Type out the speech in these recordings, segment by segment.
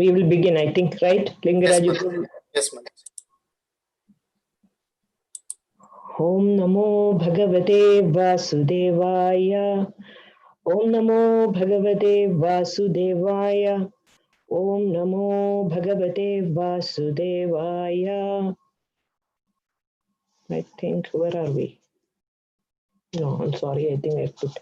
We will begin, I think, right? Lingaraju. Yes, Mataji. Om Namo Bhagavate Vasudevaya. Om Namo Bhagavate Vasudevaya. Om Namo Bhagavate Vasudevaya. I think, where are we? No, I'm sorry, I think I put.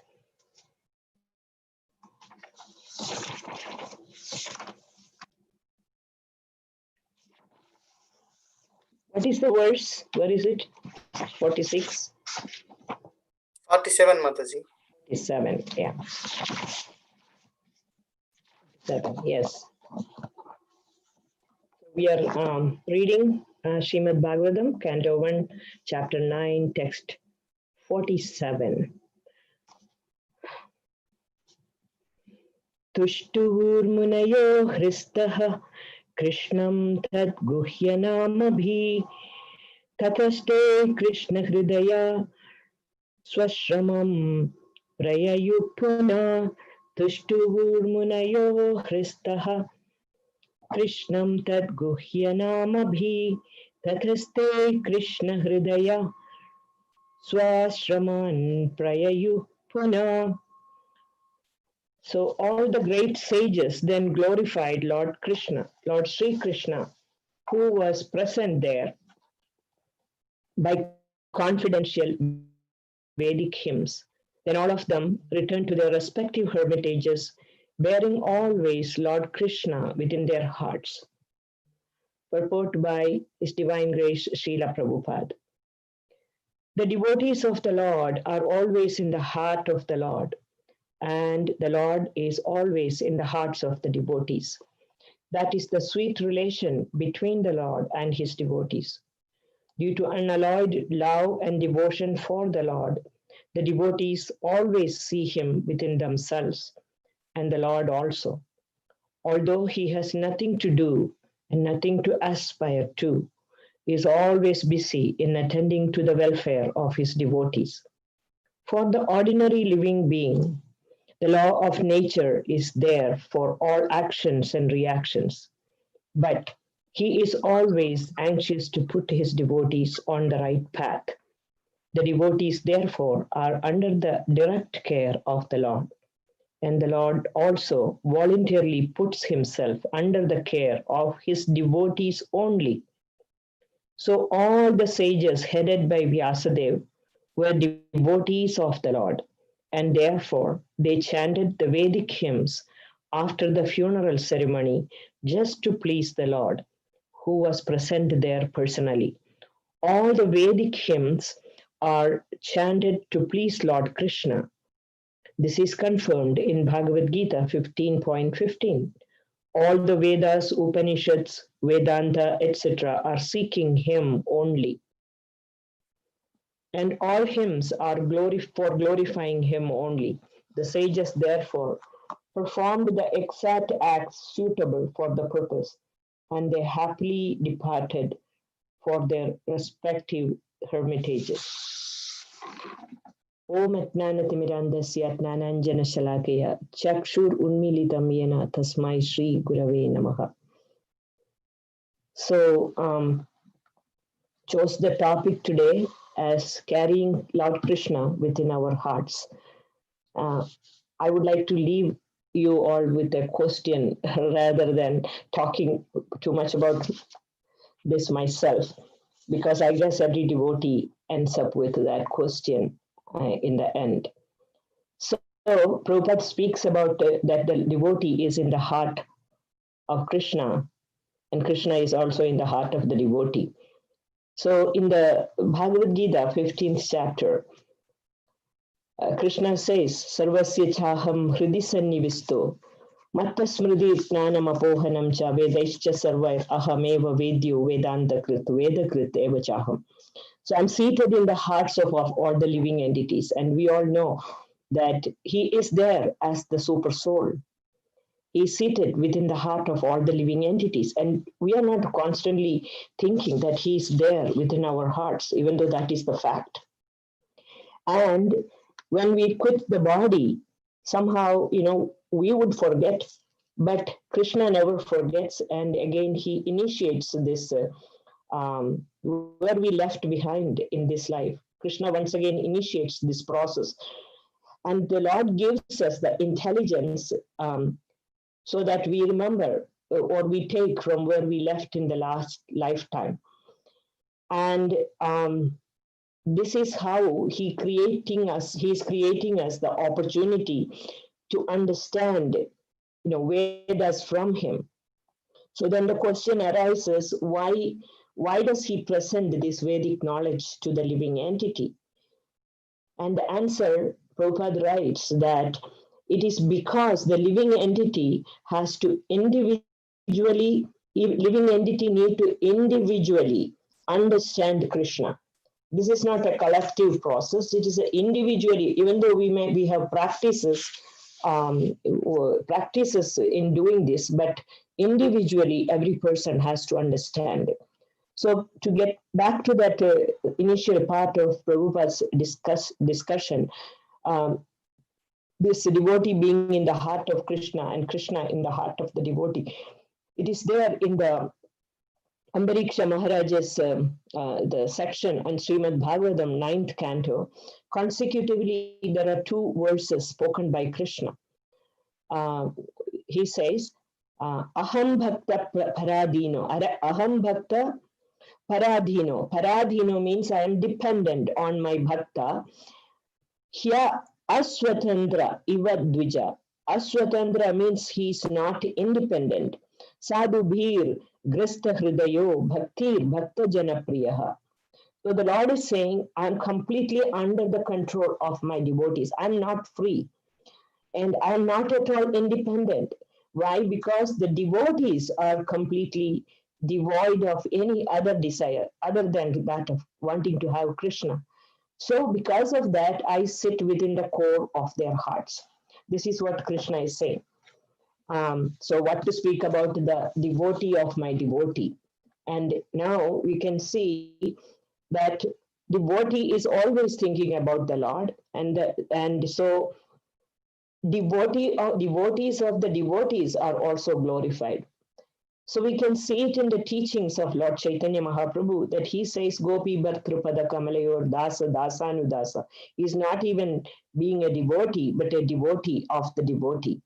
What is the verse? Where is it? 46? 47, Mataji. 47, yeah. 7, yes. We are reading Srimad Bhagavatam, Canto 1, Chapter 9, Text 47. Tushturmunayo Hristaha Krishnam Tad Guhyanamabhi Tataste Krishna Hridaya Swashramam Prayayupuna Tushturmunayo Hristaha Krishnam Tad Guhyanamabhi Tataste Krishna Hridaya Swashraman Prayayupuna. So all the great sages then glorified Lord Krishna, Lord Sri Krishna, who was present there by confidential Vedic hymns. Then all of them returned to their respective hermitages, bearing always Lord Krishna within their hearts. Purport by His Divine Grace Srila Prabhupada. The devotees of the Lord are always in the heart of the Lord, and the Lord is always in the hearts of the devotees. That is the sweet relation between the Lord and his devotees. Due to unalloyed love and devotion for the Lord, the devotees always see him within themselves, and the Lord also. Although he has nothing to do and nothing to aspire to, he is always busy in attending to the welfare of his devotees. For the ordinary living being, the law of nature is there for all actions and reactions, but he is always anxious to put his devotees on the right path. The devotees, therefore, are under the direct care of the Lord, and the Lord also voluntarily puts himself under the care of his devotees only. So all the sages headed by Vyasadeva were devotees of the Lord, and therefore they chanted the Vedic hymns after the funeral ceremony just to please the Lord, who was present there personally. All the Vedic hymns are chanted to please Lord Krishna. This is confirmed in Bhagavad Gita 15.15. All the Vedas, Upanishads, Vedanta, etc. are seeking him only. And all hymns are for glorifying him only. The sages, therefore, performed the exact acts suitable for the purpose, and they happily departed for their respective hermitages. Om Atnanatimidandasya Atnananjana Shalakaya Chakshur Unmilitam Yena Tasmai Shri Gurave Namaha. So, chose the topic today as carrying Lord Krishna within our hearts. I would like to leave you all with a question rather than talking too much about this myself, because I guess every devotee ends up with that question in the end. So Prabhupada speaks about that the devotee is in the heart of Krishna, and Krishna is also in the heart of the devotee. So in the Bhagavad Gita, 15th chapter, Krishna says, Sarvasya chaham hridi sannivisto, matta smriti jnanam apohanam cha vedaischa sarvair ahameva vedyo vedanta krit vedakrit eva chaham. So I'm seated in the hearts of all the living entities, and we all know that he is there as the super soul. He is seated within the heart of all the living entities, and we are not constantly thinking that he is there within our hearts, even though that is the fact. And when we quit the body, somehow, we would forget But Krishna never forgets, and again he initiates this where we left behind in this life. Krishna once again initiates this process, and the Lord gives us the intelligence so that we remember or we take from where we left in the last lifetime. And this is how he's creating us the opportunity to understand, Vedas from him. So then the question arises, why does he present this Vedic knowledge to the living entity? And the answer, Prabhupada writes that it is because the living entity has to living entity need to individually understand Krishna. This is not a collective process. It is an individually, even though we have practices in doing this, but individually every person has to understand. So to get back to that initial part of Prabhupada's discussion, um, this devotee being in the heart of Krishna and Krishna in the heart of the devotee, it is there in the Ambariksha Maharaj's the section on Srimad Bhagavatam, 9th canto. Consecutively, there are two verses spoken by Krishna. He says, Aham Bhakta Paradino. Aham Bhakta Paradhino. Paradhino means I am dependent on my bhakta. Hya Aswatandra Iva Dvija. Aswatandra means he is not independent. Sadhu Bhir Grista Hridayo Bhaktir Bhakta Janapriyaha. So the Lord is saying, I am completely under the control of my devotees. I am not free. And I am not at all independent. Why? Because the devotees are completely devoid of any other desire other than that of wanting to have Krishna. So, because of that, I sit within the core of their hearts. This is what Krishna is saying. So, what to speak about the devotee of my devotee? And now we can see that devotee is always thinking about the Lord, and so devotees of the devotees are also glorified. So we can see it in the teachings of Lord Chaitanya Mahaprabhu that he says, Gopi Bhartrupada Kamalayor Dasa Dasanudasa. He's not even being a devotee, but a devotee of the devotee.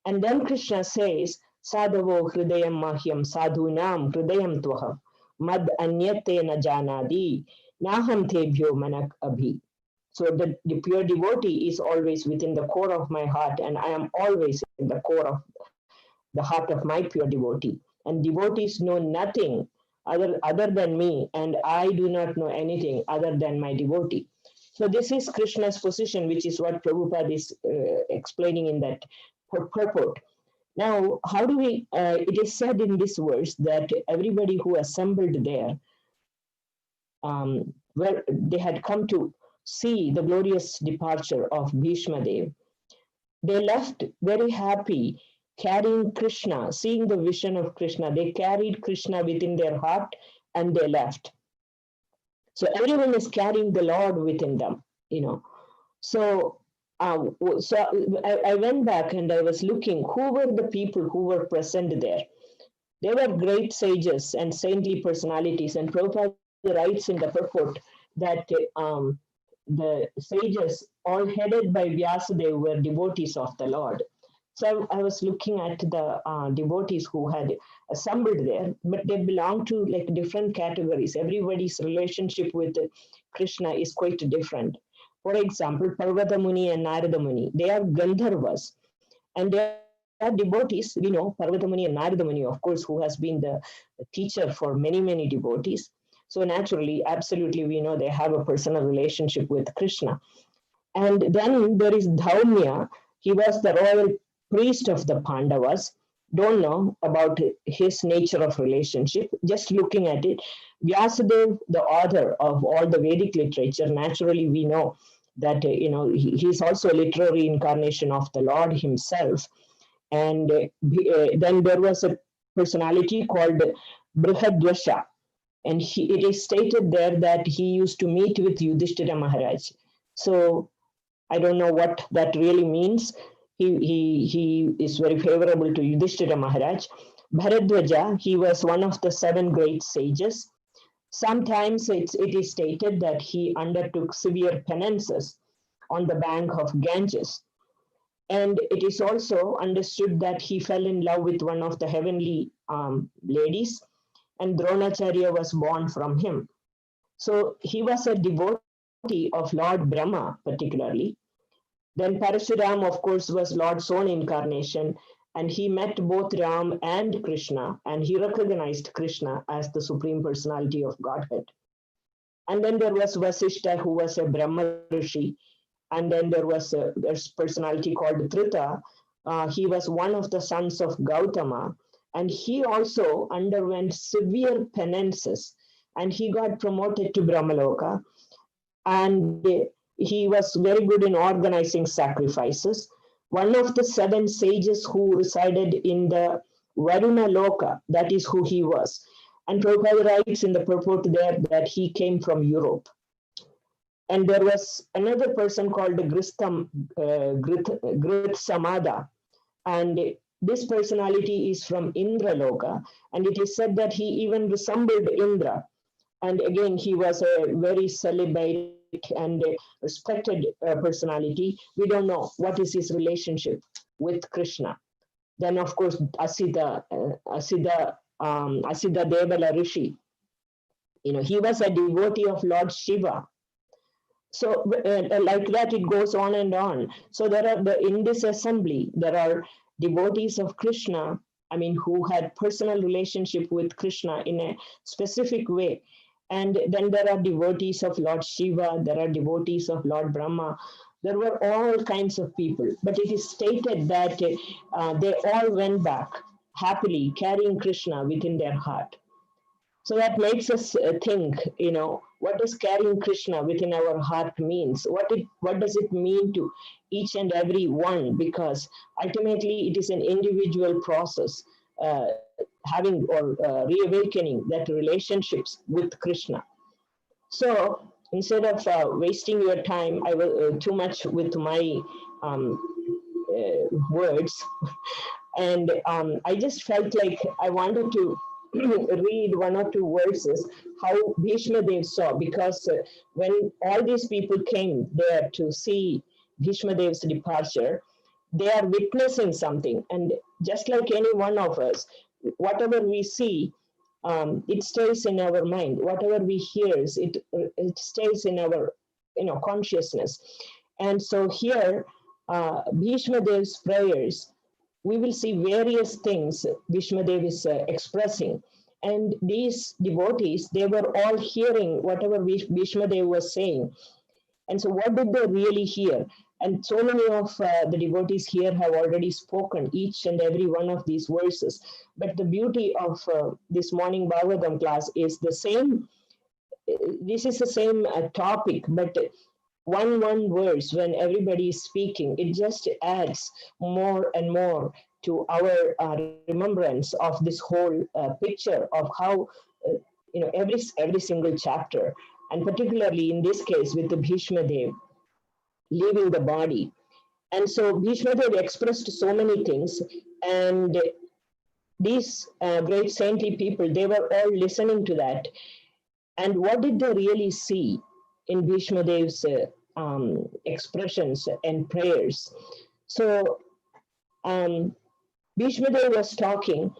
And then Krishna says, Sadhavo Hridayam Mahyam Sadhunam Hridayam Tvaham Mad Anyate Na Janadi Naham Tebhyo Manak Abhi. So the pure devotee is always within the core of my heart, and I am always in the core of the heart of my pure devotee. And devotees know nothing other than me, and I do not know anything other than my devotee. So this is Krishna's position, which is what Prabhupada is explaining in that purport. Now, how do we, it is said in this verse that everybody who assembled there, where they had come to see the glorious departure of Bhishma Dev, they left very happy, carrying Krishna, seeing the vision of Krishna. They carried Krishna within their heart and they left. So everyone is carrying the Lord within them, So, I went back and I was looking who were the people who were present there. They were great sages and saintly personalities, and Prabhupada writes in the purport that the sages, all headed by Vyasadeva, were devotees of the Lord. So I was looking at the devotees who had assembled there, but they belong to like different categories. Everybody's relationship with Krishna is quite different. For example, Parvata Muni and Narada Muni, they are Gandharvas, and they are devotees. We know Parvata Muni and Narada Muni, of course, who has been the teacher for many, many devotees. So naturally, absolutely, we know they have a personal relationship with Krishna. And then there is Dhaumya. He was the royal priest of the Pandavas. Don't know about his nature of relationship. Just looking at it, Vyasadeva, the author of all the Vedic literature, naturally we know that he's also a literary incarnation of the Lord himself. And then there was a personality called Brihadvasha, and it is stated there that he used to meet with Yudhishthira Maharaj. So I don't know what that really means. he is very favorable to Yudhishthira Maharaj. Bharadwaja, he was one of the 7 great sages. Sometimes it is stated that he undertook severe penances on the bank of Ganges. And it is also understood that he fell in love with one of the heavenly ladies, and Dronacharya was born from him. So he was a devotee of Lord Brahma, particularly. Then Parashuram, of course, was Lord's own incarnation, and he met both Ram and Krishna, and he recognized Krishna as the Supreme Personality of Godhead. And then there was Vasishta, who was a Brahma Rishi, and then there was a personality called Trita. He was one of the sons of Gautama, and he also underwent severe penances, and he got promoted to Brahmaloka, and he was very good in organizing sacrifices. One of the 7 sages who resided in the Varuna Loka, that is who he was. And Prabhupada writes in the purport there that he came from Europe. And there was another person called Grit Samada, and this personality is from Indra Loka, and it is said that he even resembled Indra. And again, he was a very celibate and respected personality. We don't know what is his relationship with Krishna. Then, of course, Asiddha Devala Rishi. He was a devotee of Lord Shiva. So, like that, it goes on and on. So, in this assembly, there are devotees of Krishna, who had personal relationship with Krishna in a specific way. And then there are devotees of Lord Shiva, there are devotees of Lord Brahma. There were all kinds of people. But it is stated that they all went back happily, carrying Krishna within their heart. So that makes us think, what does carrying Krishna within our heart means? What does it mean to each and every one? Because ultimately it is an individual process, having or reawakening that relationships with Krishna. So instead of wasting your time, I will too much with my words, and I just felt like I wanted to read 1 or 2 verses how Bhishma Dev saw, because when all these people came there to see Bhishma Dev's departure, they are witnessing something, and just like any one of us, whatever we see, it stays in our mind. Whatever we hear, it stays in our consciousness. And so here, Bhishma Dev's prayers, we will see various things Bhishma Dev is expressing. And these devotees, they were all hearing whatever Bhishma Dev was saying. And so what did they really hear? And so many of the devotees here have already spoken each and every one of these verses. But the beauty of this morning Bhagavatam class is the same. This is the same topic, but one verse, when everybody is speaking, it just adds more and more to our remembrance of this whole picture of how every single chapter, and particularly in this case with the Bhishma Dev leaving the body. And so Bhishma Dev expressed so many things, and these great saintly people, they were all listening to that. And what did they really see in Bhishma Dev's expressions and prayers? So Bhishma Dev was talking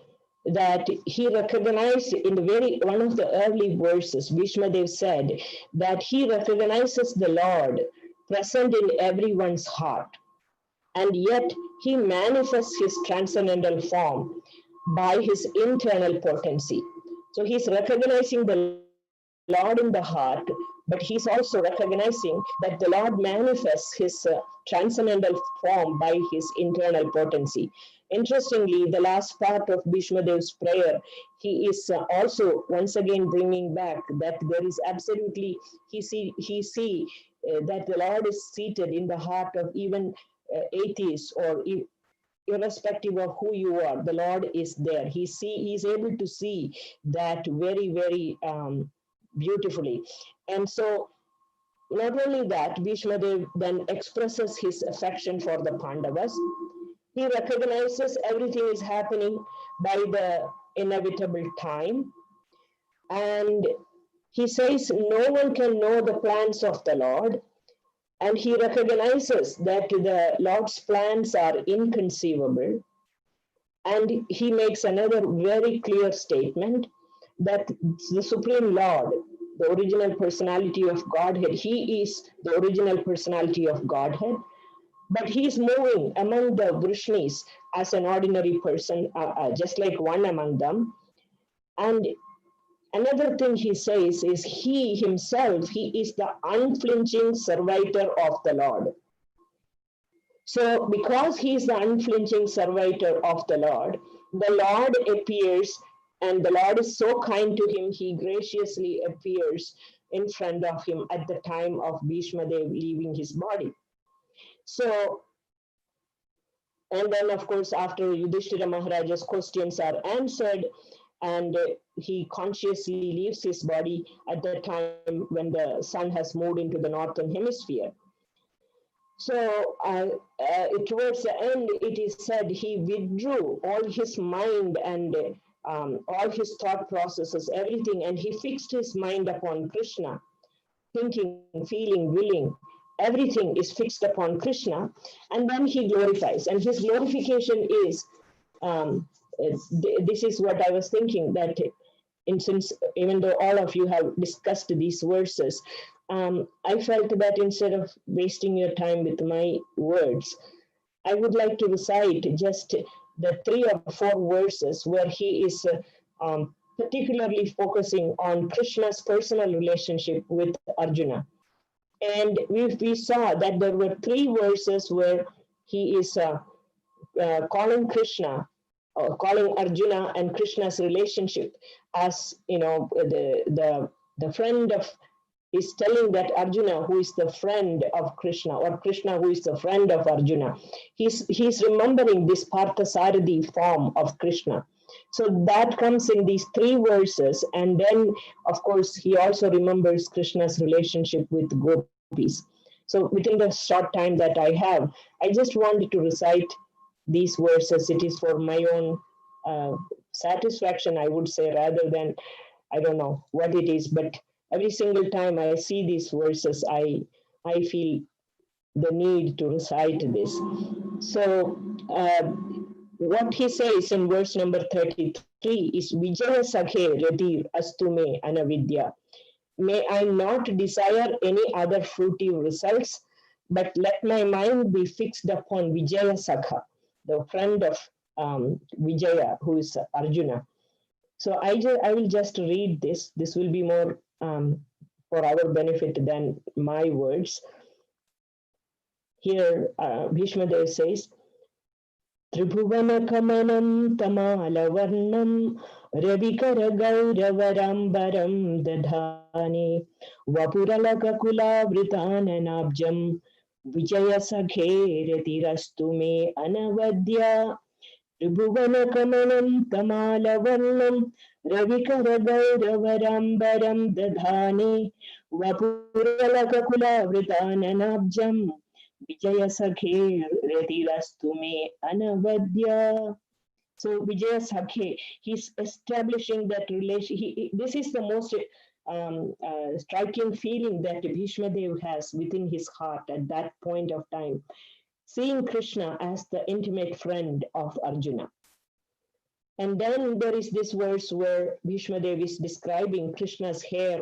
that he recognized in the one of the early verses, Bhishma Dev said that he recognizes the Lord present in everyone's heart, and yet he manifests his transcendental form by his internal potency. So he's recognizing the Lord in the heart, but he's also recognizing that the Lord manifests his transcendental form by his internal potency. Interestingly, the last part of Bhishma Dev's prayer, he is also once again bringing back that there is absolutely, he see that the Lord is seated in the heart of even atheists, or irrespective of who you are, the Lord is there. He's able to see that very, very beautifully. And so Not only that, Bhishma Dev then expresses his affection for the Pandavas. He recognizes everything is happening by the inevitable time, and he says no one can know the plans of the Lord, and he recognizes that the Lord's plans are inconceivable. And he makes another very clear statement that the Supreme Lord, the original personality of Godhead, he is the original personality of Godhead, but he is moving among the Vrishnis as an ordinary person, just like one among them. And another thing he says is he himself, he is the unflinching servitor of the Lord. So, because he is the unflinching servitor of the Lord appears, and the Lord is so kind to him, he graciously appears in front of him at the time of Bhishma Dev leaving his body. So, and then, of course, after Yudhishthira Maharaja's questions are answered, and he consciously leaves his body at the time when the sun has moved into the northern hemisphere. So, towards the end, it is said he withdrew all his mind and all his thought processes, everything, and he fixed his mind upon Krishna, thinking, feeling, willing. Everything is fixed upon Krishna, and then he glorifies. And his glorification is this is what I was thinking, that since even though all of you have discussed these verses, I felt that instead of wasting your time with my words, I would like to recite just the 3 or 4 verses where he is particularly focusing on Krishna's personal relationship with Arjuna. And we saw that there were 3 verses where he is calling Krishna, or calling Arjuna and Krishna's relationship as, the friend of, is telling that Arjuna, who is the friend of Krishna, or Krishna, who is the friend of Arjuna, he's remembering this Parthasarathi form of Krishna. So that comes in these 3 verses, and then, of course, he also remembers Krishna's relationship with gopis. So within the short time that I have, I just wanted to recite these verses. It is for my own satisfaction, I would say, rather than, I don't know what it is, but every single time I see these verses, I feel the need to recite this. So what he says in verse number 33 is Vijaya Sakhe Radir Astume Anavidya. May I not desire any other fruitive results, but let my mind be fixed upon Vijaya Sakha, the friend of Vijaya, who is Arjuna. So I will just read this. This will be more for our benefit than my words. Here, Bhishma Dev says, Tribhuvana Kamanam Tamalavarnam Ravikara Gauravarambaram Dadhani Vapuralaka Kula Vritananabjam Vijaya Sakhe Retirastu Me Anavadya Tribhuvana Kamanam Tamalavarnam Ravikara Gauravarambaram Dadhani Vapuralaka Kula Vritananabjam Vijaya Sakhe Retirastu Me Anavadya. So Vijaya Sakhe, he's establishing that relation. This is the most striking feeling that Bhishma Dev has within his heart at that point of time, seeing Krishna as the intimate friend of Arjuna. And then there is this verse where Bhishma Dev is describing Krishna's hair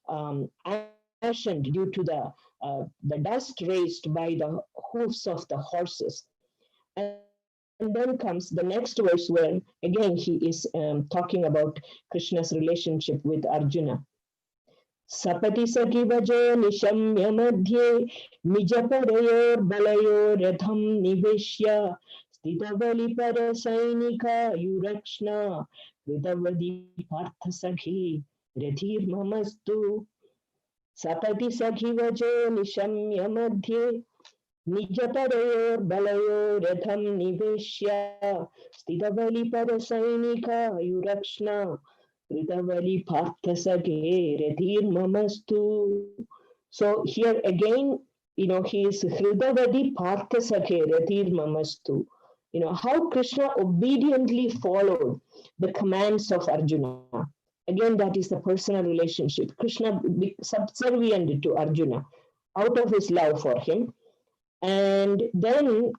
all ashen due to the dust raised by the hoofs of the horses. And then comes the next verse where again he is talking about Krishna's relationship with Arjuna. Sapati Sakivajo Nishamya Madhye Nijaparayor Balayor Ratham Niveshya Stitavali Parasainika Yurakshna Vidavadi Partha Sakhi Rathir Mamastu Sapati Sakhivajo Nishamya Madhye Nijaparayor Balayor Ratham Niveshya Stitavali Parasainika Yurakshna Ritavali Partha Sakhe Rathir Mamastu. So here again, he is Hridavadi Parthasakhe Ratir Mamastu. How Krishna obediently followed the commands of Arjuna. Again, that is the personal relationship. Krishna subservient to Arjuna out of his love for him. And then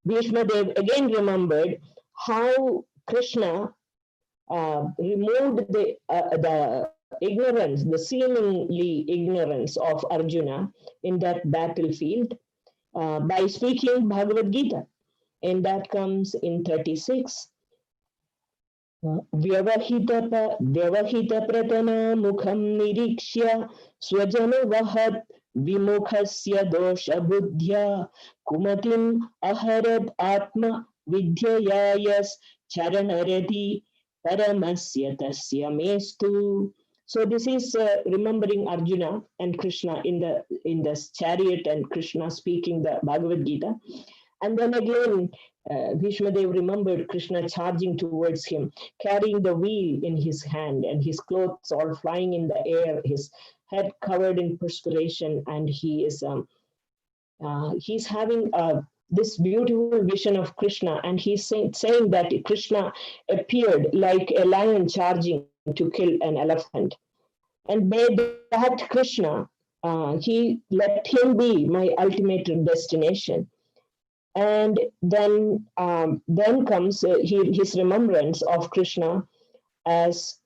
Bhishma Dev again remembered how Krishna removed the ignorance, the seemingly ignorance of Arjuna in that battlefield by speaking Bhagavad Gita. And that comes in 36. व्यवहितप्रतनामुखं निरीक्ष्य स्वजनवहत् विमुखस्य दोषबुद्ध्या कुमतिम् अहरद् आत्म विद्यया यश्चरणरति paramasya tasya mestu. So this is remembering Arjuna and Krishna in the chariot, and Krishna speaking the Bhagavad Gita. And then again, Bhishma Dev remembered Krishna charging towards him, carrying the wheel in his hand, and his clothes all flying in the air, his head covered in perspiration, and he's having this beautiful vision of Krishna, and he's saying that Krishna appeared like a lion charging to kill an elephant. And may that Krishna, he let him be my ultimate destination. And then comes his remembrance of Krishna as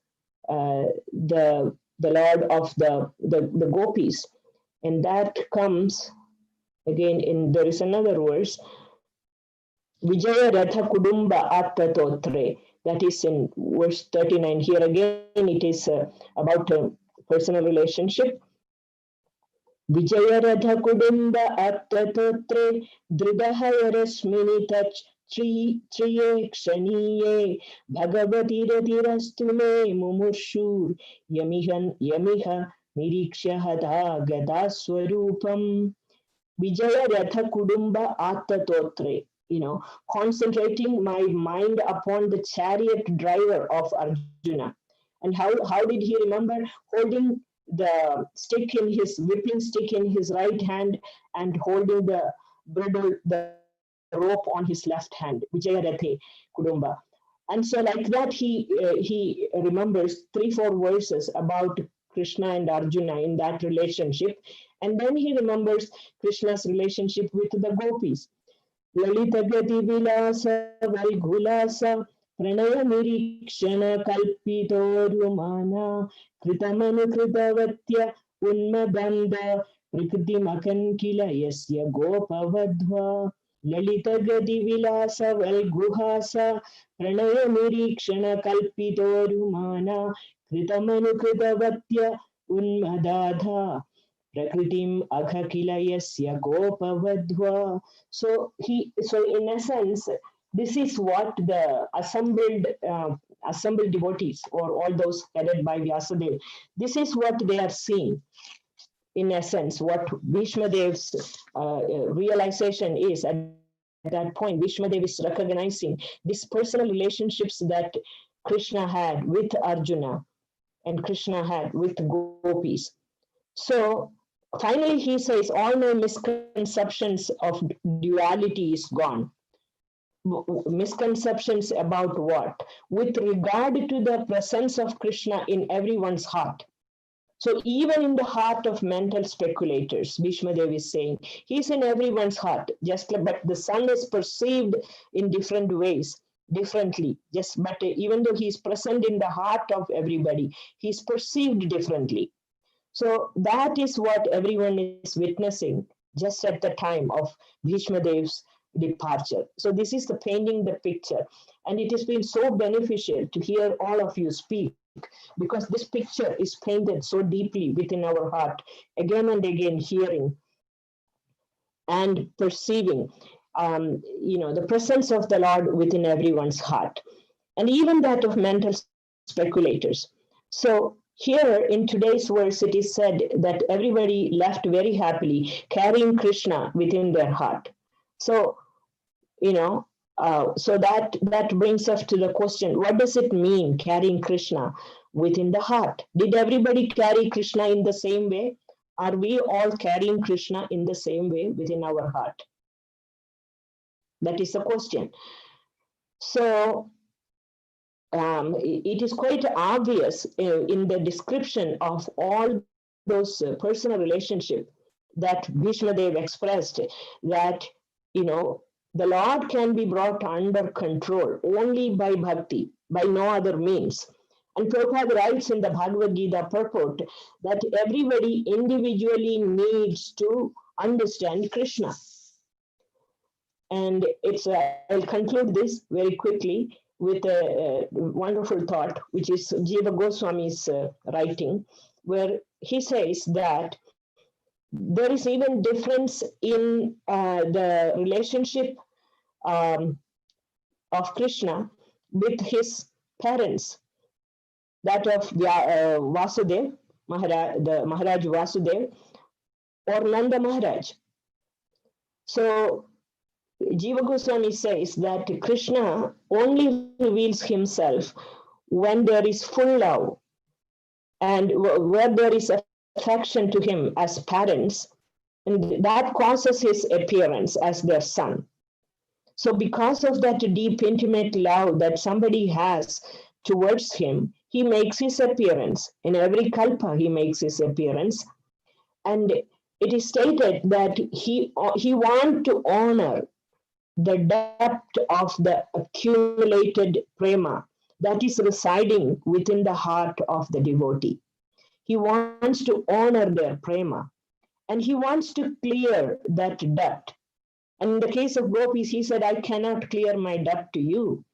the Lord of the gopis, and that comes again there is another verse, Vijaya Ratha Kudumba Attatotre, that is in verse 39. Here again it is about a personal relationship. Vijaya Ratha Kudumba Attatotre Dridahaya Rasmini Tach Triye Kshaniye Bhagavati Ratirastu Me Mumushur Yamiha Niriksha Hada Gada Swarupam. Vijaya Ratha Kudumba Attatotre, concentrating my mind upon the chariot driver of Arjuna. And how did he remember? Holding the whipping stick in his right hand and holding the bridle, the rope on his left hand. Vijaya Rathe Kudumba. And so like that, he remembers 3-4 verses about Krishna and Arjuna in that relationship. And then he remembers Krishna's relationship with the gopis. Lalita Gati Vilasa Valghulasa Pranaya Nirikshana Kalpito Rumana Kritamanu Kritavatya Unmadanda Prikriti Makan Kila Yasya Gopavadva Lalita Gati Vilasa Valguhasa Pranaya Nirikshana Kalpito Rumana Kritamanu Kritavatya Unmadadha Prakritim Akhakilayasya Gopavadva. So in essence, this is what the assembled devotees, or all those headed by Vyasadeva, this is what they are seeing. In essence, what Bhishma Dev's realization is at that point. Bhishma Dev is recognizing these personal relationships that Krishna had with Arjuna and Krishna had with gopis. So finally, he says, all my misconceptions of duality is gone. Misconceptions about what? With regard to the presence of Krishna in everyone's heart. So even in the heart of mental speculators, Bhishma Dev is saying, he's in everyone's heart, but the sun is perceived in different ways, differently. But even though he's present in the heart of everybody, he's perceived differently. So that is what everyone is witnessing just at the time of Bhishma Dev's departure. So this is painting the picture. And it has been so beneficial to hear all of you speak, because this picture is painted so deeply within our heart, again and again hearing and perceiving the presence of the Lord within everyone's heart, and even that of mental speculators. So here in today's verse, it is said that everybody left very happily, carrying Krishna within their heart. So, so that brings us to the question, what does it mean, carrying Krishna within the heart? Did everybody carry Krishna in the same way? Are we all carrying Krishna in the same way within our heart? That is the question. So it is quite obvious in the description of all those personal relationships that Bhishma Dev expressed, that, the Lord can be brought under control only by bhakti, by no other means. And Prabhupada writes in the Bhagavad Gita purport that everybody individually needs to understand Krishna. And I'll conclude this very quickly with a wonderful thought, which is Jiva Goswami's writing, where he says that there is even difference in the relationship of Krishna with his parents, that of Vasudev, the Maharaj Vasudev, or Nanda Maharaj. So Jiva Goswami says that Krishna only reveals himself when there is full love and where there is affection to him as parents, and that causes his appearance as their son. So because of that deep, intimate love that somebody has towards him, he makes his appearance. In every kalpa, he makes his appearance. And it is stated that he wants to honor the depth of the accumulated prema that is residing within the heart of the devotee. He wants to honor their prema, and he wants to clear that debt. And in the case of gopis, he said, I cannot clear my debt to you.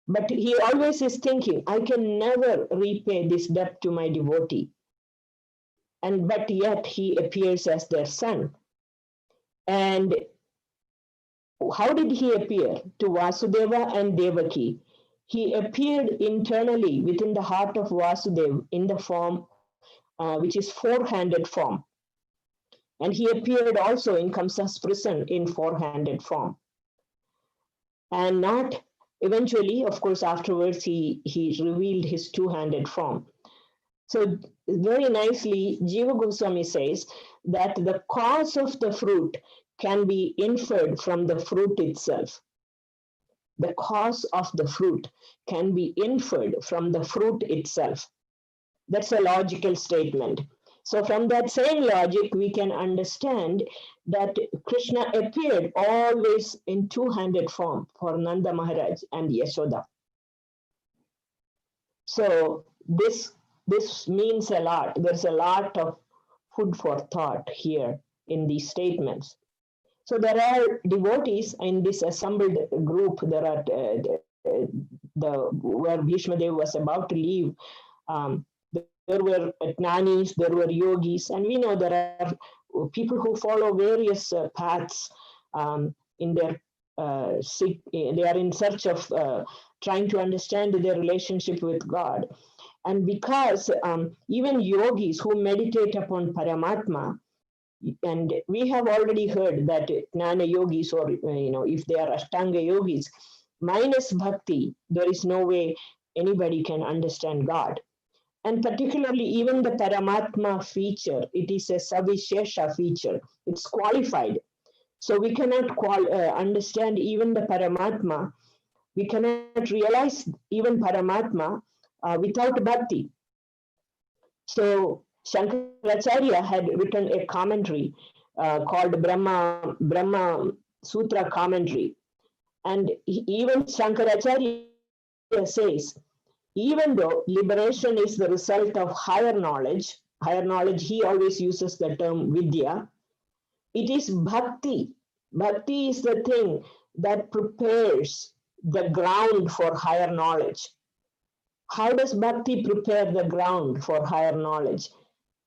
But he always is thinking, I can never repay this debt to my devotee. But yet he appears as their son. And how did he appear to Vasudeva and Devaki? He appeared internally within the heart of Vasudeva in the form which is four-handed form. And he appeared also in Kamsa's prison in four-handed form. And not eventually, of course, afterwards, he revealed his two-handed form. So very nicely, Jiva Goswami says that the cause of the fruit can be inferred from the fruit itself. The cause of the fruit can be inferred from the fruit itself. That's a logical statement. So from that same logic, we can understand that Krishna appeared always in two-handed form for Nanda Maharaj and Yashoda. So this means a lot. There's a lot of food for thought here in these statements. So there are devotees in this assembled group. There are where Bhishma Dev was about to leave. There were jnanis, there were yogis, and we know there are people who follow various paths in their they are in search of trying to understand their relationship with God. And because even yogis who meditate upon Paramatma, and we have already heard that Jnana yogis, or if they are Ashtanga yogis, minus bhakti, there is no way anybody can understand God. And particularly even the Paramatma feature, it is a Savishesha feature. It's qualified. So we cannot understand even the Paramatma. We cannot realize even Paramatma without bhakti. So Shankaracharya had written a commentary called Brahma Sutra Commentary. And even Shankaracharya says, even though liberation is the result of higher knowledge, he always uses the term vidya, it is bhakti. Bhakti is the thing that prepares the ground for higher knowledge. How does bhakti prepare the ground for higher knowledge?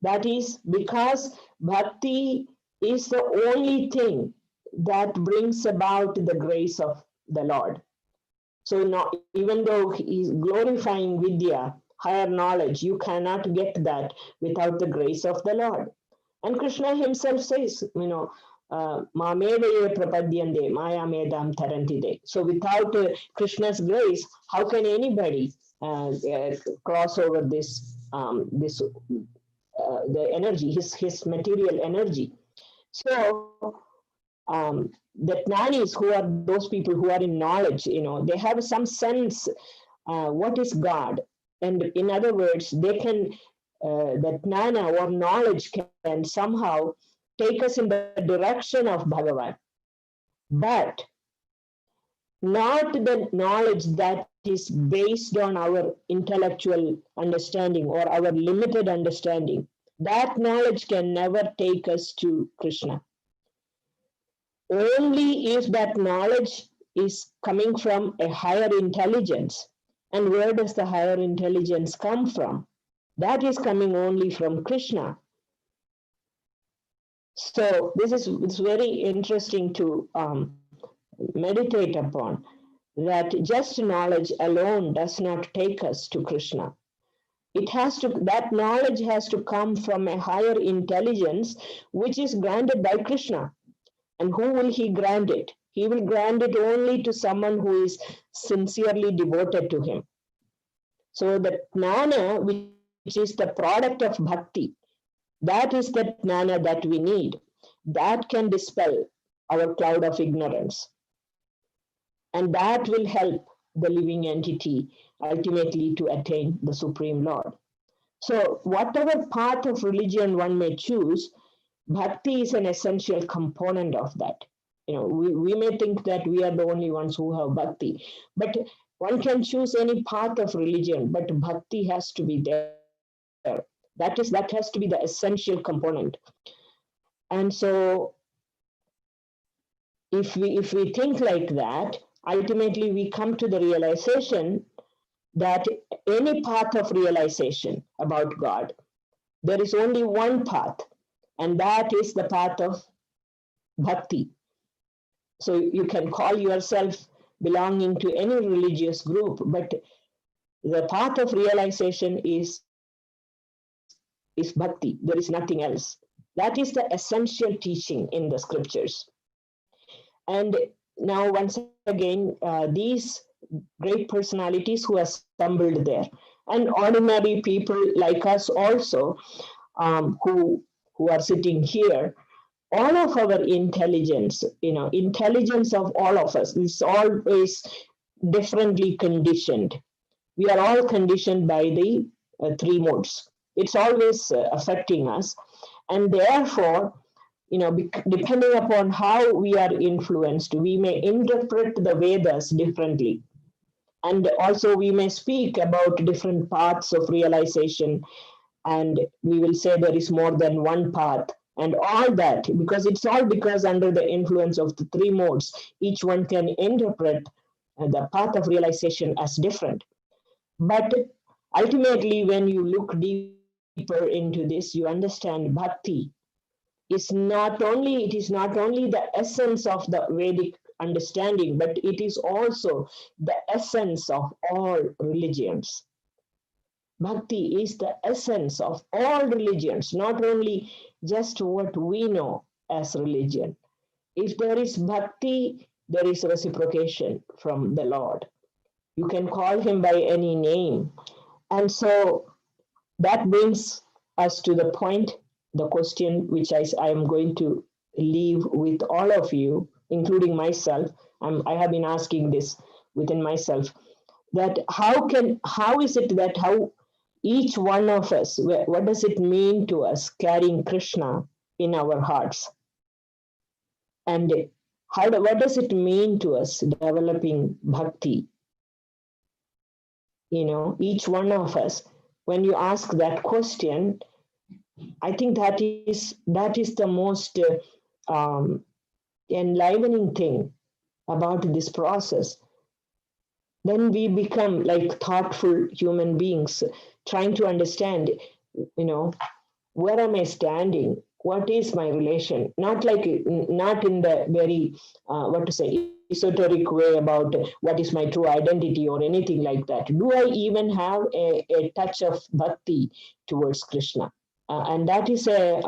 That is because bhakti is the only thing that brings about the grace of the Lord. So now, even though he is glorifying vidya, higher knowledge, you cannot get that without the grace of the Lord. And Krishna himself says, Mamevaye prapadyande maya medam tarantide. So without Krishna's grace, how can anybody cross over this the energy, his material energy. So the jnanis, who are those people who are in knowledge, they have some sense what is God. And in other words, they can, the jnana or knowledge can somehow take us in the direction of Bhagavan. But not the knowledge that is based on our intellectual understanding or our limited understanding. That knowledge can never take us to Krishna. Only if that knowledge is coming from a higher intelligence. And where does the higher intelligence come from? That is coming only from Krishna. So it's very interesting to meditate upon that just knowledge alone does not take us to Krishna. That knowledge has to come from a higher intelligence, which is granted by Krishna. And who will he grant it? He will grant it only to someone who is sincerely devoted to him. So the jnana, which is the product of bhakti, that is the jnana that we need. That can dispel our cloud of ignorance. And that will help the living entity ultimately to attain the Supreme Lord. So whatever path of religion one may choose, bhakti is an essential component of that. We may think that we are the only ones who have bhakti, but one can choose any path of religion, but bhakti has to be there. That has to be the essential component. And so if we think like that, ultimately we come to the realization that any path of realization about God, there is only one path, and that is the path of bhakti. So you can call yourself belonging to any religious group, but the path of realization is bhakti. There is nothing else. That is the essential teaching in the scriptures. And now, once again, these great personalities who assembled there, and ordinary people like us also, who are sitting here, all of our intelligence, intelligence of all of us is always differently conditioned. We are all conditioned by the three modes. It's always affecting us. And therefore, depending upon how we are influenced, we may interpret the Vedas differently. And also we may speak about different paths of realization, and we will say there is more than one path. And all that, because under the influence of the three modes, each one can interpret the path of realization as different. But ultimately, when you look deeper into this, you understand bhakti is not only the essence of the Vedic understanding, but it is also the essence of all religions. Bhakti is the essence of all religions, not only just what we know as religion. If there is bhakti, there is reciprocation from the Lord. You can call him by any name. And so that brings us to the point, the question which I am going to leave with all of you, including myself. I have been asking this within myself, that how is it that each one of us, what does it mean to us carrying Krishna in our hearts? And what does it mean to us developing bhakti? Each one of us, when you ask that question, I think that is the most enlivening thing about this process. Then we become like thoughtful human beings, trying to understand, where am I standing? What is my relation? Not in the very, esoteric way about what is my true identity or anything like that. Do I even have a touch of bhakti towards Krishna? And that is a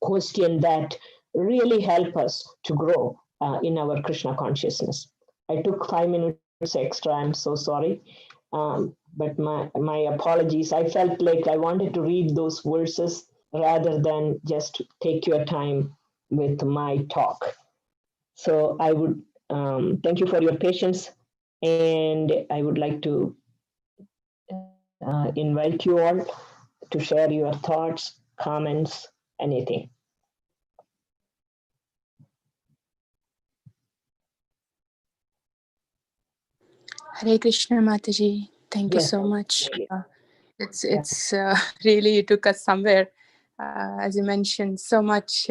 question that really help us to grow in our Krishna consciousness. I took 5 minutes extra. I'm so sorry. But my apologies. I felt like I wanted to read those verses rather than just take your time with my talk. So I would thank you for your patience, and I would like to invite you all to share your thoughts, comments, anything. Hare Krishna Mataji, thank you Yes. so much. Yeah. It's really, you took us somewhere. As you mentioned, so much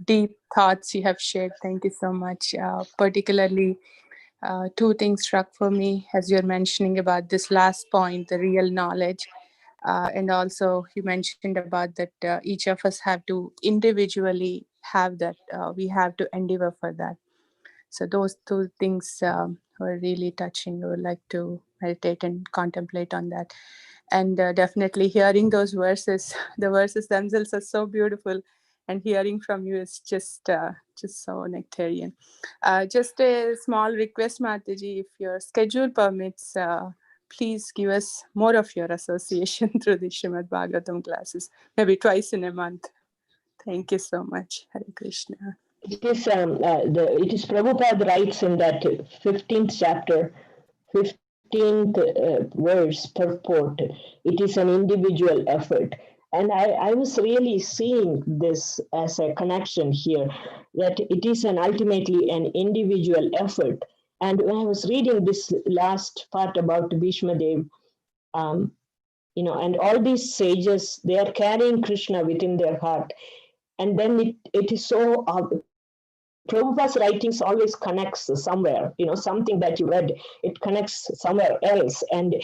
deep thoughts you have shared. Thank you so much. Particularly, two things struck for me as you're mentioning about this last point, the real knowledge. And also you mentioned about that each of us have to individually have that. We have to endeavor for that. So those two things were really touching. I would like to meditate and contemplate on that. And definitely hearing those verses, the verses themselves are so beautiful. And hearing from you is just so nectarian. Just a small request, Mataji, if your schedule permits, please give us more of your association through the Srimad Bhagavatam classes, maybe twice in a month. Thank you so much. Hare Krishna. It is Prabhupada writes in that 15th chapter, 15th verse purport. It is an individual effort. And I was really seeing this as a connection here, that it is ultimately an individual effort. And when I was reading this last part about Bhishma Dev, and all these sages, they are carrying Krishna within their heart. And then it is so Prabhupada's writings always connects somewhere, something that you read, it connects somewhere else. And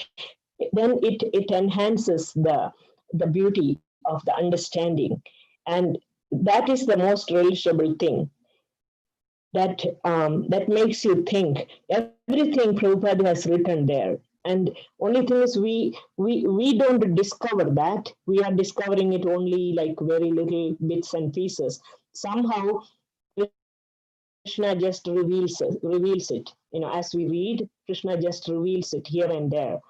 then it enhances the beauty of the understanding. And that is the most relishable thing. That makes you think. Everything Prabhupada has written there. And only thing is we don't discover that. We are discovering it only like very little bits and pieces. Somehow Krishna just reveals it. As we read, Krishna just reveals it here and there.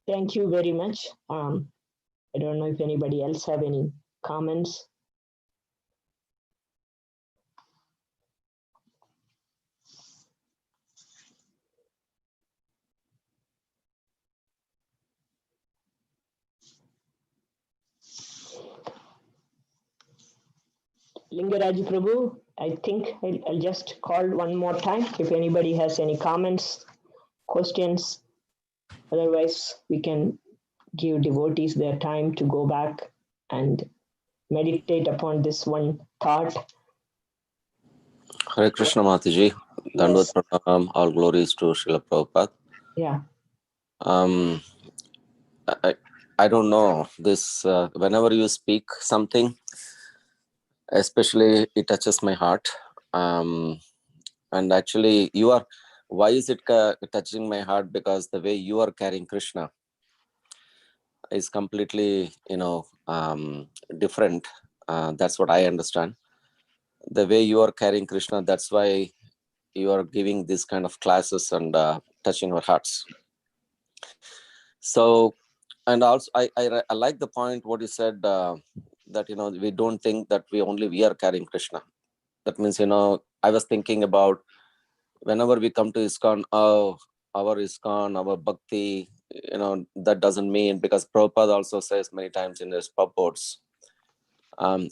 Thank you very much. I don't know if anybody else have any comments. Lingaraji Prabhu, I think I'll just call one more time if anybody has any comments, questions. Otherwise, we can give devotees their time to go back and meditate upon this one thought. Hare Krishna Mataji, Dandavat Pranam, all glories to Srila Prabhupada. Yeah. I don't know, this, whenever you speak something, especially it touches my heart. And actually why is it touching my heart? Because the way you are carrying Krishna is completely, different. That's what I understand. The way you are carrying Krishna, that's why you are giving this kind of classes and touching our hearts. So, and also I like the point what you said, that we don't think that we are carrying Krishna. That means, I was thinking about whenever we come to ISKCON, our ISKCON, our bhakti, that doesn't mean, because Prabhupada also says many times in his purports,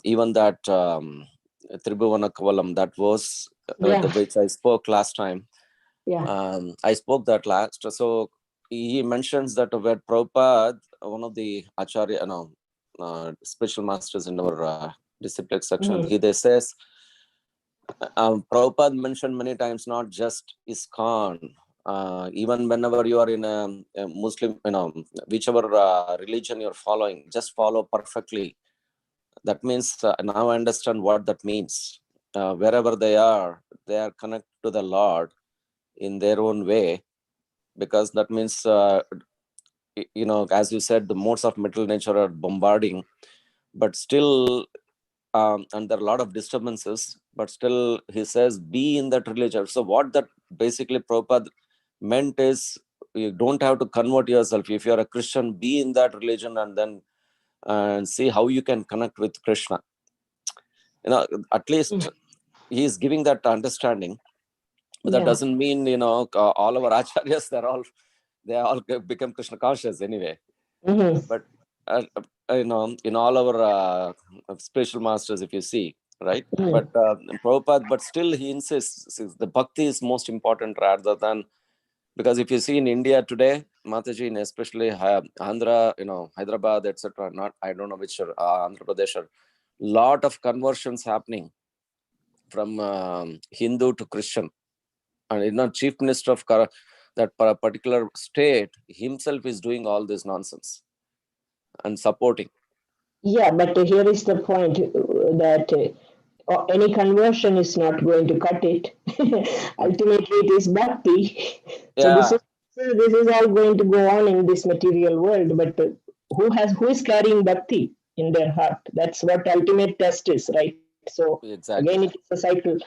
even that Tribhuvana Kavalam, that was which I spoke last time. Yeah. I spoke that last. So he mentions that where Prabhupada, one of the Acharya, special masters in our disciplic section, they says, Prabhupada mentioned many times, not just ISKCON, even whenever you are in a Muslim, whichever religion you're following, just follow perfectly. That means now I understand what that means. Wherever they are connected to the Lord in their own way, because that means, as you said, the modes of material nature are bombarding, but still, and there are a lot of disturbances, but still he says, be in that religion. So what that basically Prabhupada meant is, you don't have to convert yourself. If you're a Christian, be in that religion and then see how you can connect with Krishna. At least he is giving that understanding. But that doesn't mean, all our acharyas, they all become Krishna conscious anyway. But, in all our spiritual masters, if you see, right? But Prabhupada, but still he insists the bhakti is most important rather than, because if you see in India today, Mataji, and especially Andhra, Hyderabad, etc., I don't know which, Andhra Pradesh, lot of conversions happening from Hindu to Christian. And chief minister of that particular state himself is doing all this nonsense and supporting. Yeah, but here is the point that any conversion is not going to cut it. Ultimately, it is bhakti. So this is all going to go on in this material world. But who is carrying bhakti in their heart? That's what ultimate test is, right? So exactly. Again, it is a cycle.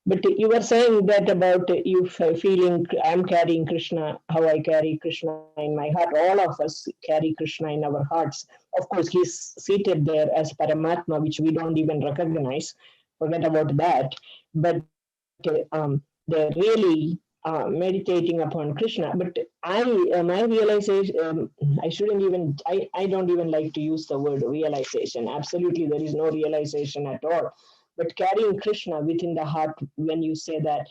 But you were saying that about you feeling I'm carrying Krishna, how I carry Krishna in my heart. All of us carry Krishna in our hearts. Of course, he's seated there as Paramatma, which we don't even recognize. Forget about that. But they're really meditating upon Krishna. But my realization, I don't even like to use the word realization. Absolutely, there is no realization at all. But carrying Krishna within the heart, when you say that,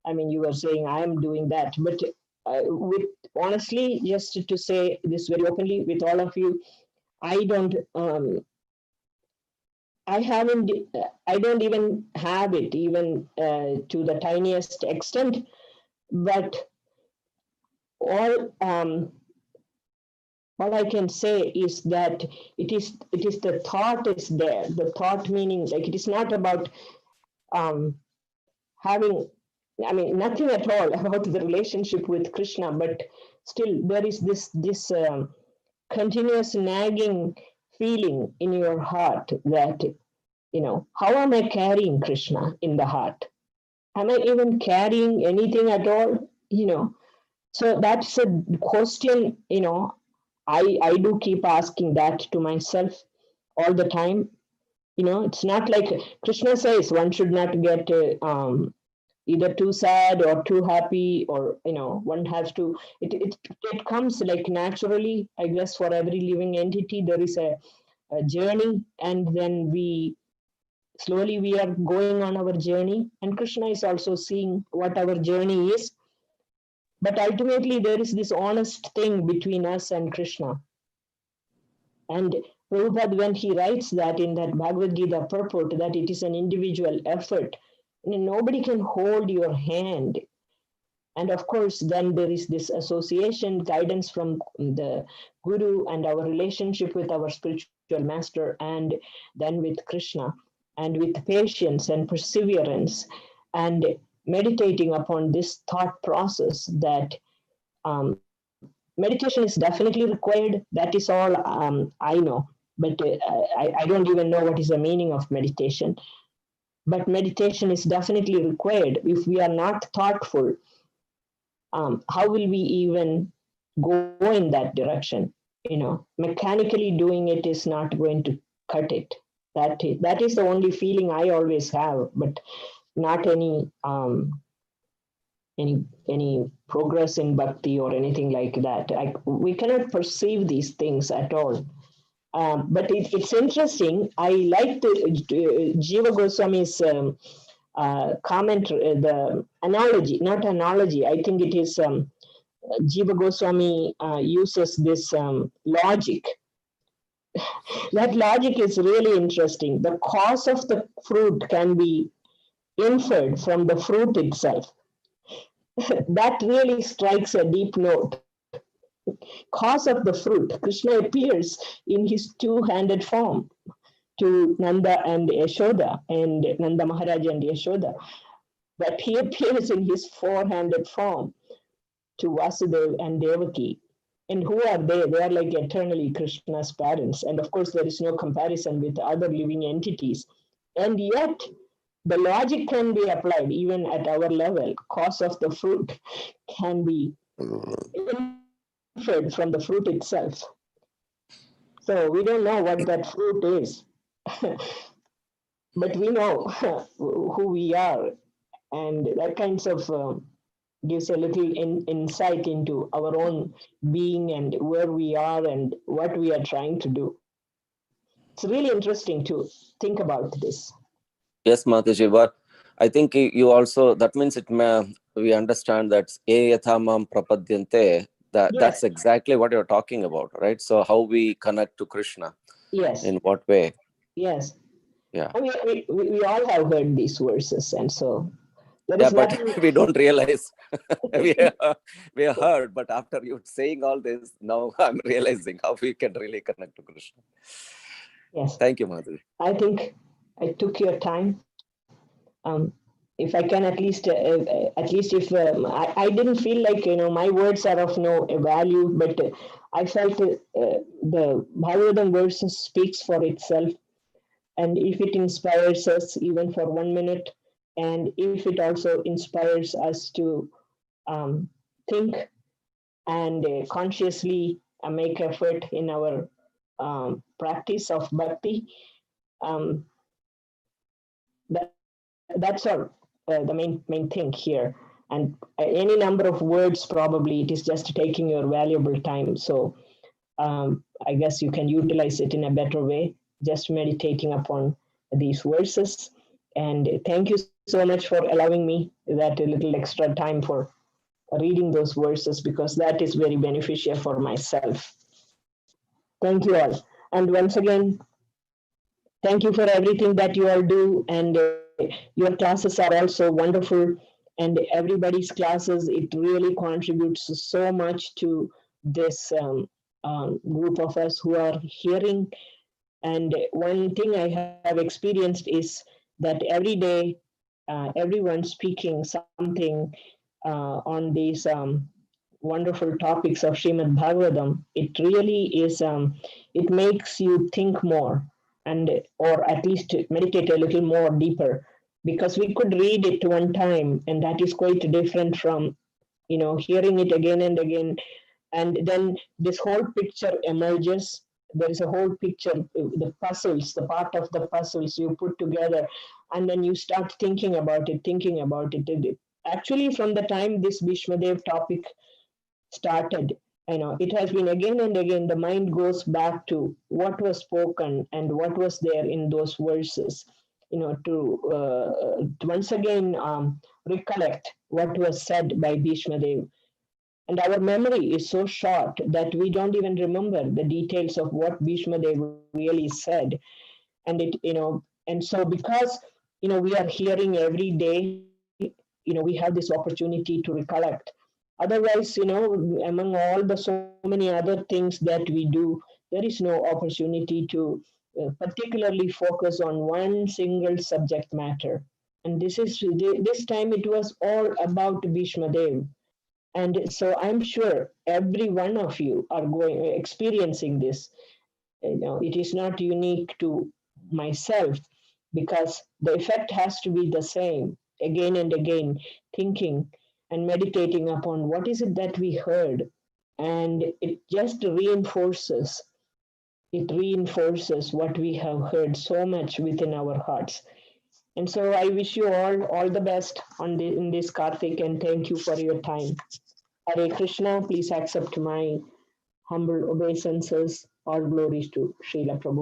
I mean, you were saying I am doing that. But with honestly, just to say this very openly with all of you, I don't. I don't even have it, even to the tiniest extent. But all I can say is that it is the thought is there. The thought meaning, like, it is not about having, I mean, nothing at all about the relationship with Krishna, but still there is this continuous nagging feeling in your heart that, how am I carrying Krishna in the heart? Am I even carrying anything at all? So that's a question, I do keep asking that to myself all the time. It's not like Krishna says one should not get either too sad or too happy, or one has to, it comes like naturally, I guess. For every living entity there is a journey, and then slowly we are going on our journey, and Krishna is also seeing what our journey is. But ultimately there is this honest thing between us and Krishna. And Prabhupada, when he writes that in that Bhagavad Gita purport, that it is an individual effort, nobody can hold your hand. And of course, then there is this association, guidance from the Guru, and our relationship with our spiritual master, and then with Krishna, and with patience and perseverance, and meditating upon this thought process that meditation is definitely required. That is all I know. But I don't even know what is the meaning of meditation. But meditation is definitely required. If we are not thoughtful, how will we even go in that direction? Mechanically doing it is not going to cut it. That is the only feeling I always have, but not any progress in bhakti or anything like that. We cannot perceive these things at all. But it's interesting. I like Jiva Goswami's comment, the analogy, not analogy. I think it is Jiva Goswami uses this logic. That logic is really interesting. The cause of the fruit can be inferred from the fruit itself. That really strikes a deep note. Cause of the fruit, Krishna appears in his two-handed form to Nanda and Yashoda, and Nanda Maharaj and Yashoda. But he appears in his four-handed form to Vasudeva and Devaki. And who are they? They are like eternally Krishna's parents. And of course, there is no comparison with other living entities. And yet, the logic can be applied even at our level. Cause of the fruit can be inferred from the fruit itself. So we don't know what that fruit is, but we know who we are, and that kinds of gives a little insight into our own being and where we are and what we are trying to do. It's really interesting to think about this. Yes, Mataji, but I think you also, that means we understand that yathamam prapadyante, that's Yes, exactly what you're talking about, right? So how we connect to Krishna, yes, in what way? yes. Yeah. I mean, we all have heard these verses, and so there Yeah, is but nothing. we don't realize. we have heard, but after you saying all this, now I'm realizing how we can really connect to Krishna. Yes, Thank you, Madhu. I think I took your time. If I can at least if I didn't feel like my words are of no value, but I felt the Bhagavatam verses speaks for itself, and if it inspires us even for 1 minute, and if it also inspires us to um, think and consciously make effort in our practice of bhakti, um, that's all the main thing here. And any number of words, probably it is just taking your valuable time. So I guess you can utilize it in a better way, just meditating upon these verses. And thank you so much for allowing me that little extra time for reading those verses, because that is very beneficial for myself. Thank you all. And once again, thank you for everything that you all do. And your classes are also wonderful. And everybody's classes, it really contributes so much to this group of us who are hearing. And one thing I have experienced is that every day, everyone speaking something on these wonderful topics of Srimad Bhagavatam. It really is, it makes you think more, and or at least meditate a little more deeper, because we could read it one time and that is quite different from hearing it again and again, and then this whole picture emerges. There is a whole picture, the puzzles, the part of the puzzles you put together, and then you start thinking about it. Actually, from the time this Bhishmadev topic started, it has been again and again, the mind goes back to what was spoken and what was there in those verses, to once again recollect what was said by Bhishmadev. And our memory is so short that we don't even remember the details of what Bhishmadev really said. And so because we are hearing every day, we have this opportunity to recollect. Otherwise, among all the so many other things that we do, there is no opportunity to particularly focus on one single subject matter. And this time it was all about Bhishmadev. And so I'm sure every one of you are experiencing this. It is not unique to myself, because the effect has to be the same again and again, thinking and meditating upon what is it that we heard. And it reinforces what we have heard so much within our hearts. And so I wish you all the best in this Karthik, and thank you for your time. Hare Krishna, please accept my humble obeisances. All glories to Srila Prabhupada.